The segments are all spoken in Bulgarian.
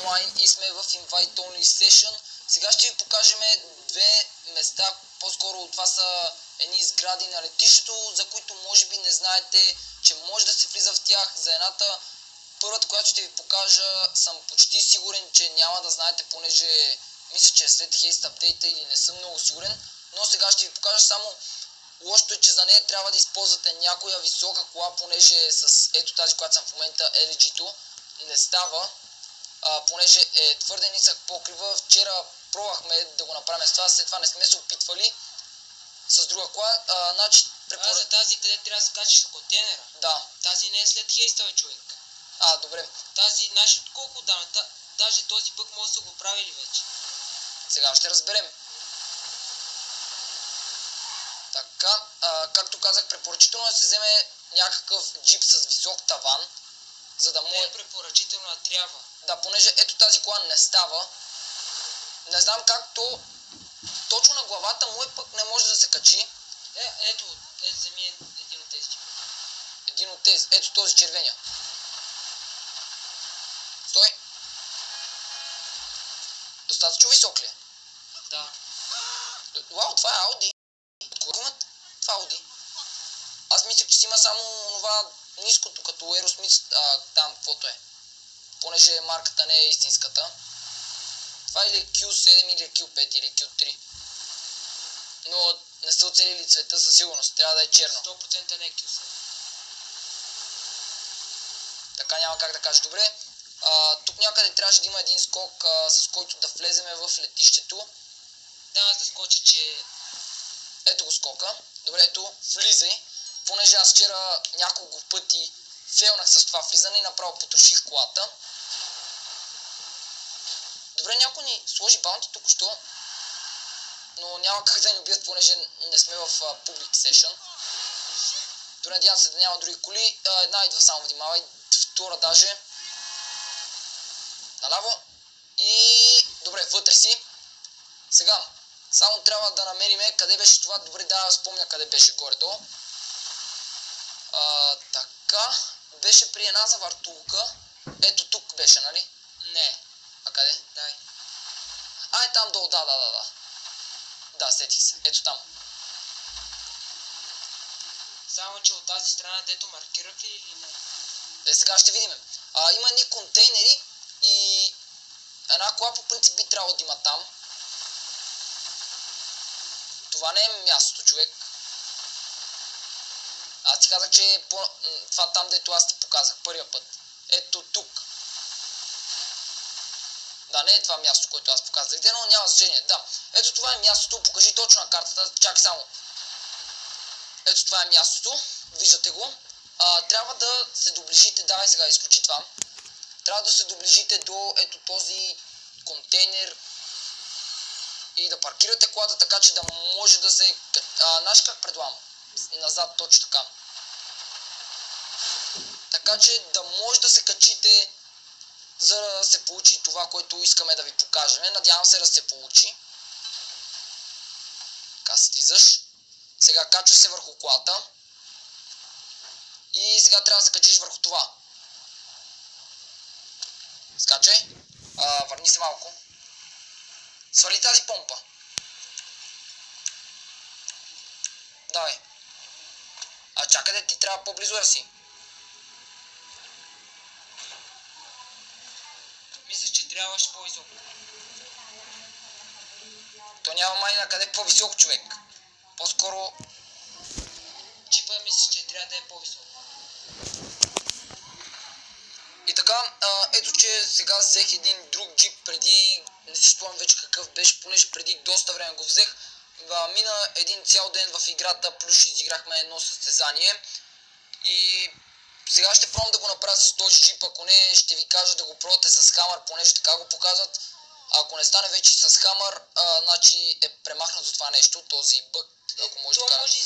онлайн и сме в Invite Only Session. Сега ще ви покажем две места, по-скоро това са едни сгради на летището, за които може би не знаете, че може да се влиза в тях. За едната, първата, която ще ви покажа, съм почти сигурен, че няма да знаете, понеже мисля, че е след хейст апдейта или не съм много сигурен, но сега ще ви покажа само. Лошото е, че за нея трябва да използвате някоя висока кола, понеже с ето тази, която съм в момента, LG-то, не става, понеже е твърде нисък покрива. Вчера пробвахме да го направим с това, след това не сме се опитвали с друга кола. За тази, къде трябва да се качиш на контейнера? Да. Тази не е след хейста, човек. Добре. Тази, знаеш от колко отдавна? Даже този бък може да са го правили вече. Сега ще разберем. Така, както казах, препоръчително е да се вземе някакъв джип с висок таван, за да може... Не е препоръчително, а трябва. Да, понеже ето тази кола не става. Не знам както точно на главата му пък не може да се качи. Ето за ми е един от тези. Един от тези, ето този червения. Стой. Достатъчно висок ли е? Да. Вау, това е Ауди. Откога имат? Това е Ауди. Аз мислех, че си има само това ниското, като Aerosmith, там, каквото е. Понеже марката не е истинската. Това или е Q7, или е Q5, или Q3. Но не са оцелили цвета със сигурност. Трябва да е черно. 100% не е Q7. Така няма как да кажа. Добре. Тук някъде трябваше да има един скок, с който да влеземе в летището. Да, аз да скоча, че... Ето го скока. Добре, ето, влизай. Понеже аз вчера няколко пъти фейлнах с това влизане и направо потроших колата. Добре, някой ни сложи баунти току-що, но няма как да ни убият, понеже не сме в Public Session. Добре, надявам се да няма други коли. Една идва, само внимавай. Втора даже. Наляво. И... добре, вътре си. Сега, само трябва да намерим къде беше това. Добре, да, спомня къде беше горе-долу. Така. Беше при една завъртулка. Ето тук беше, нали? Не. А къде? Дай. Е там долу, да. Да, сетих се. Ето там. Само, че от тази страна, дето маркирах ли или не? Сега ще видим. Има едни контейнери и една кола по принцип би трябвало да има там. Това не е мястото, човек. Аз ти казах, че е това там, дето аз ти показах първия път. Ето тук. Да, не е това място, което аз показах, но няма значение. Да, ето това е мястото. Покажи точно на картата. Чакай само. Ето това е мястото. Виждате го. Трябва да се доближите. Давай сега изключи това. Трябва да се доближите до ето този контейнер и да паркирате колата така, че да може да се... знаеш как предлагам? Назад, точно така. Така, че да може да се качите, за да се получи това, което искаме да ви покажем. Надявам се да се получи. Така слизаш. Сега качваш се върху колата. И сега трябва да се качиш върху това. Скачай. Върни се малко. Свали тази помпа. Давай. Чакай, да ти трябва по-близо да си. Мисля, че трябваше по-високо. То няма май на къде по-високо, човек. По-скоро... Чипа мисля, че трябва да е по-високо. И така, ето че сега взех един друг джип преди... Не си спомням вече какъв беше, понеже преди доста време го взех. Мина един цял ден в играта, плюс изиграхме едно състезание. И сега ще пробвам да го направя с този джип, ако не ще ви кажа да го пробвате с хамър, понеже така го показват. Ако не стане вече с хамър, значи е премахнато това нещо, този бък, ако може да кажа.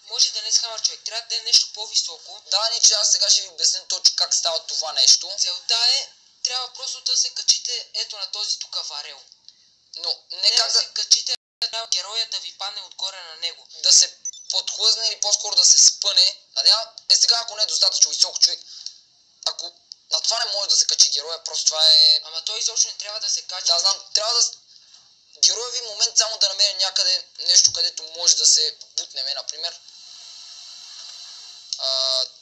Може да не с хамър, човек, трябва да е нещо по-високо. Да, че аз сега ще ви обясня точно как става това нещо. Целта е, трябва просто да се качите ето на този тук варел. Но не как да се качите, трябва героя да ви падне отгоре на него. Да се подхлъзне или по-скоро да се спъне. Надявам, сега ако не е достатъчно високо, човек, ако На това не може да се качи героя, просто това е... Ама той изобщо не трябва да се качи. Да, знам, трябва да... Героя ви момент само да намеря някъде нещо, където може да се бутнеме, например.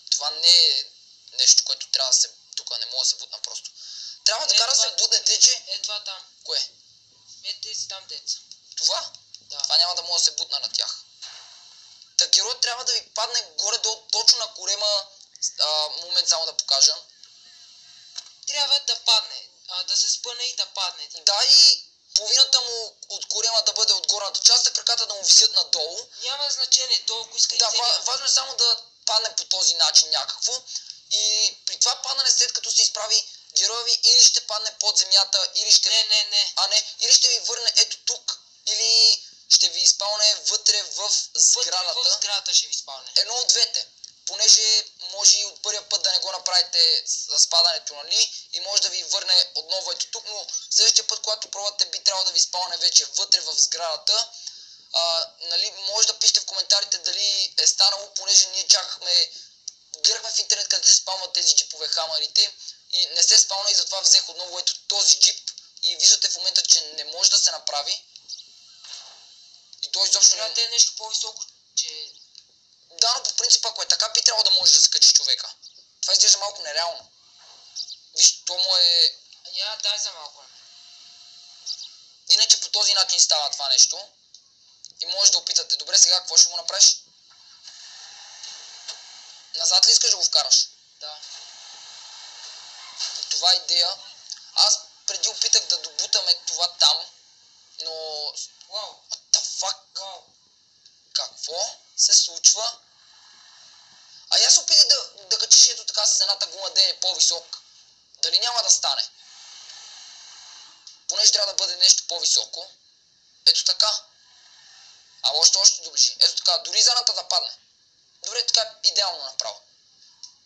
Това не е нещо, което трябва да се... Тук не мога да се бутна просто. Трябва така да се бутнете, че... Е, това там. Кое? Ете си там деца. Това? Да. Това няма да мога да се бутна на тях. Та героят трябва да ви падне горе-долу точно на корема. Момент само да покажа. Трябва да падне. Да се спъне и да падне. Да, и половината му от корема да бъде от горната част, а краката да му висят надолу. Няма значение, то ако иска Да, и целия. важно е само да падне по този начин някакво. И при това падане, след като се изправи, героя ви или ще падне под земята, или ще... Не. Или ще ви върне ето тук, или ще ви изпълне вътре в сградата. Вътре в сградата ще ви спалне. Едно от двете. Понеже може и от първия път да не го направите с падането, нали? И може да ви върне отново ето тук, но следващия път, когато пробвате, би трябвало да ви спалне вече вътре в сградата. Нали, може да пишете в коментарите дали е станало, понеже ние чакахме, гледахме в интернет къде се спалват тези джипове хамарите и не се спална и затова взех отново ето този джип и виждате в момента, че не може да се направи. И той изобщо трябва да е нещо по-високо, че... Да, но по принцип, ако е така, би трябвало да може да се качи човека. Това изглежда малко нереално. Виж, то му е... Я дай за малко. Иначе по този начин става това нещо. И може да опитате. Добре, сега какво ще го направиш? Назад ли искаш да го вкараш? Да. И това е идея. Аз преди опитах да добутаме това там, но... Вау. What the fuck? Вау. Какво се случва? Аз се опитах да качиш ето така с едната гума, да е по-висок. Дали няма да стане? Понеже трябва да бъде нещо по-високо. Ето така. Още доближи. Ето така, дори задната да падне. Добре, така е идеално направо.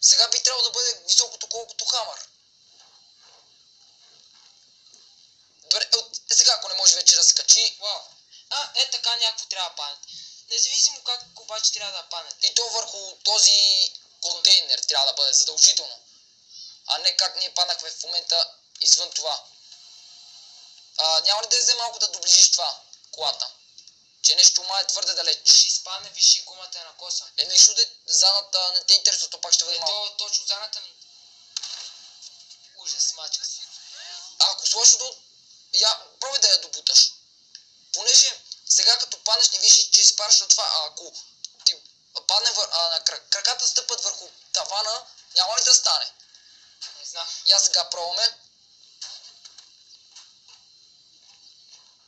Сега би трябвало да бъде високото колкото хамър. Добре, сега ако не може вече да се качи... Вау. Така някакво трябва да падне. Независимо как обаче трябва да падне. И то върху този контейнер трябва да бъде задължително. А не как ние паднахме в момента извън това. Няма ли да взе малко да доближиш това, колата? Че нещо май е твърде далеч. Ще изпадне, виж, гумата е на коса. Нещо де задната не те интересува, то пак ще бъде малко. Точно задната ми. Ужас, мачка се. Ако сложиш пробай да я добуташ. Понеже сега като паднеш не виж, че изпараш от това, ако ти падне на краката стъпат върху тавана, няма ли да стане? Не знам. И аз сега пробваме.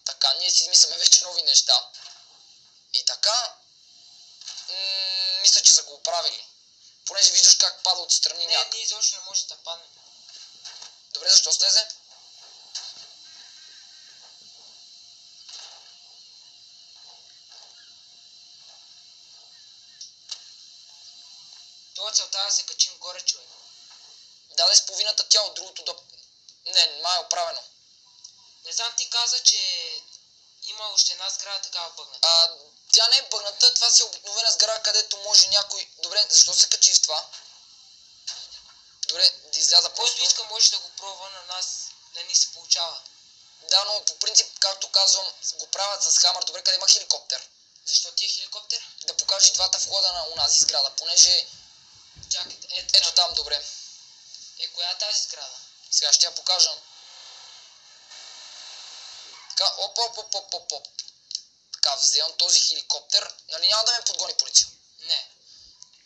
Така, ние си измисляме вече нови неща. И така, мисля, че са го оправили. Понеже виждаш как пада отстрани някак. Ние изобщо не може да падне. Добре, защо слезе? Това целта да се качим горе, човек. Да с половината тяло, другото да... Не, май е оправено. Не знам, ти каза, че има още една сграда такава бъгната. Тя не е бъгната, това си е обикновена сграда, където може някой... Добре, защо се качи в това? Добре, да изляза просто... Който иска може да го пробва, на нас не ни се получава. Да, но по принцип, както казвам, го правят с хамър. Добре, къде има хеликоптер? Защо ти е хеликоптер? Да покажи двата входа на унази сграда, понеже... Чакай, ето там, добре. Коя е тази сграда? Сега ще я покажа. Така, оп. Така, вземам този хеликоптер. Нали няма да ме подгони полиция? Не.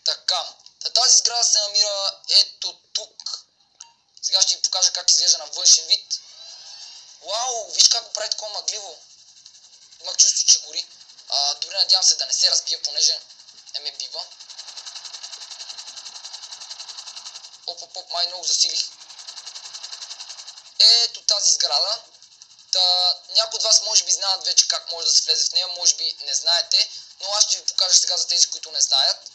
Така, тази сграда се намира ето тук. Сега ще ви покажа как изглежда на външен вид. Вау, виж как го прави такова мъгливо. Имах чувство, че гори. Добре, надявам се да не се разбие, понеже не ме бива. Оп, май много засилих. Ето тази сграда. Някои от вас може би знаят вече как може да се влезе в нея, може би не знаете, но аз ще ви покажа сега за тези, които не знаят.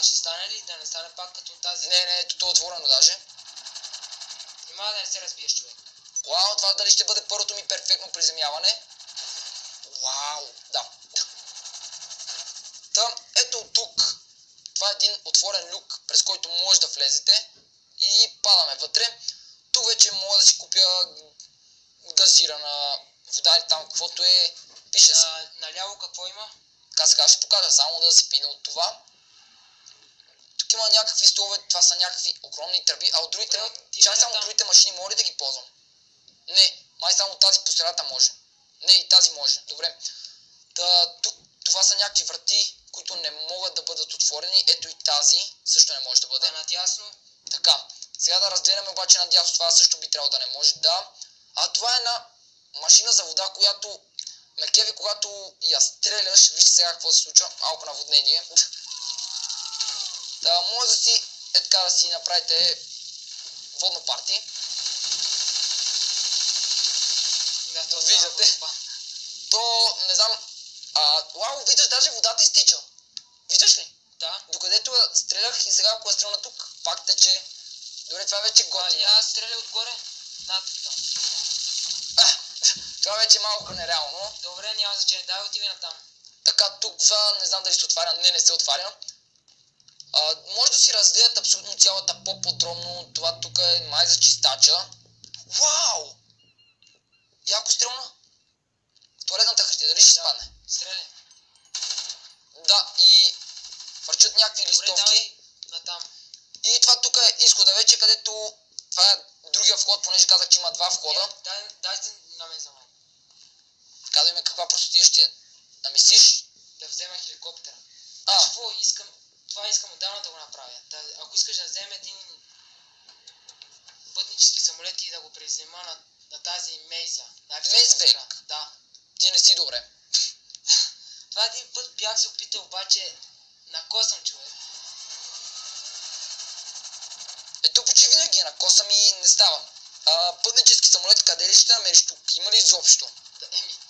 Ще стане ли? Да не стане пак като тази? Не, ето то е отворено даже. Нима да не се разбиеш, човек. Вау, това дали ще бъде първото ми перфектно приземяване. Вау, да. Ето тук. Това е един отворен люк, през който може да влезете. и падаме вътре. Тук вече мога да си купя газирана вода или там каквото е. Пише си. Наляво какво има? Сега ще покажа, само да се пине от това. Тук има някакви столове, това са някакви огромни тръби, а от другите, само другите машини мога ли да ги ползвам? Не, май само тази по средата може. Не, и тази може, добре. Тук, това са някакви врати, които не могат да бъдат отворени, ето и тази също не може да бъде. Надясно? Така, сега да разгледаме обаче надясно, това също би трябвало да не може, да. А това е една машина за вода, която Меркеви, когато я стреляш, вижте сега какво се случва, малко наводнение. Да, може да си, така да си направите водно парти. Да, виждате. То, не знам, вау, виждаш, даже водата изтича. Виждаш ли? Да. Докъдето я стрелях и сега ако я стрелна тук, факт е, че добре, това вече готино. Я стреля отгоре. Над там. Това вече е малко нереално. Добре, няма значение. Дай отиви на там. Така, тук не знам дали се отваря. Не се отваря. Може да си разгледат абсолютно цялата по-подробно. Това тук е май за чистача. Вау! Яко стрелна. Туалетната хартия, дали ще спадне? Стреля. Да, и върчат някакви листовки. Натам. И това тук е изхода вече, където това е другия вход, понеже казах, че има два входа. Дайте на мен за малко. Казвай ме каква просто ти ще намислиш. Да взема хеликоптера. Какво искам? Това искам отдавна да го направя. Ако искаш да вземе един пътнически самолет и да го призема на тази Мейза. Мейзбек? Да. Ти не си добре. Това един път бях се опитал, обаче накосам човек. Ето почти винаги накосам и не става. Пътнически самолет, къде ли ще намериш тук? Има ли изобщо?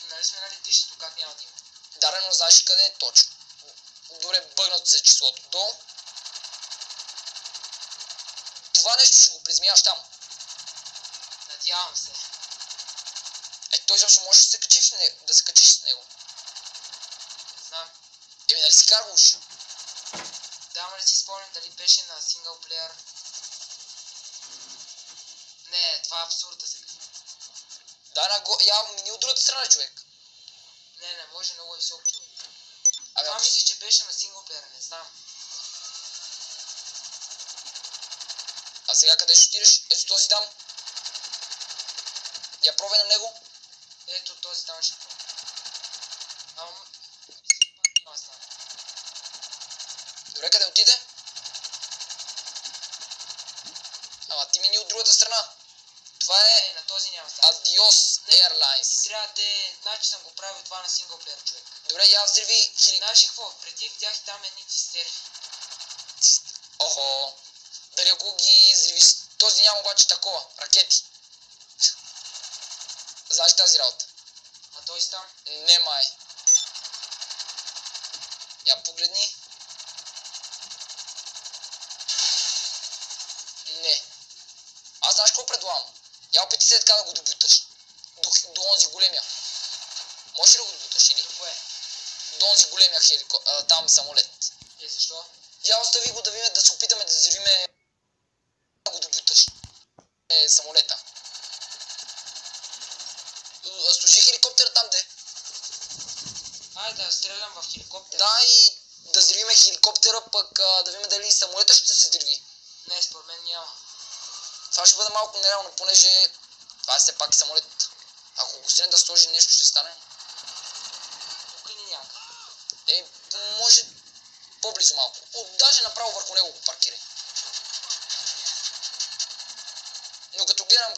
Нали сме на летището, как няма да има? Да, но знаеш къде е точно. Добре, бъгнат се числото долу. Това нещо ще го призмяваш там. Надявам се. Той изобщо може да се качиш с него. Не знам. Нали си карваш? Да, ама не си спомням дали беше на синглплеер. Не, това е абсурд да се казва. Да, я мини от другата страна, човек. Не, може много висок човек. Това мисля, че беше на синглплеер, не знам. А сега къде ще отидеш? Ето този там. Я пробвай на него. Ето този там ще пробвай. Ама няма стане. Добре, къде отиде? Ама ти мини от другата страна. Това е... Не, на този няма стане. Adios Airlines. Трябва да е... Значи съм го правил това на синглплеер, човек. Добре, я взриви Знаеш ли какво? Преди видях там едни цистерни. Охо. Дали ако ги взривиш... Този няма обаче такова. Ракети. Знаеш тази работа? А той си там? Не, май. Я погледни. Не. Аз знаеш какво предлагам? Я опити се така да го добуташ. До онзи големия. Можеш ли да го добуташ или? До кое? До онзи големия там самолет. Защо? Я остави го да се опитаме да взривиме да го добуташ. Самолета. Служи хеликоптера там, де. Айде да стрелям в хеликоптера. Да, и да взривиме хеликоптера, пък да видим дали самолета ще се взриви. Не, според мен няма. Това ще бъде малко нереално, понеже това е все пак самолет. Ако го средне да сложи нещо, ще стане. Тук ни някак. Може по-близо малко. Даже направо върху него го паркирай. Но като гледам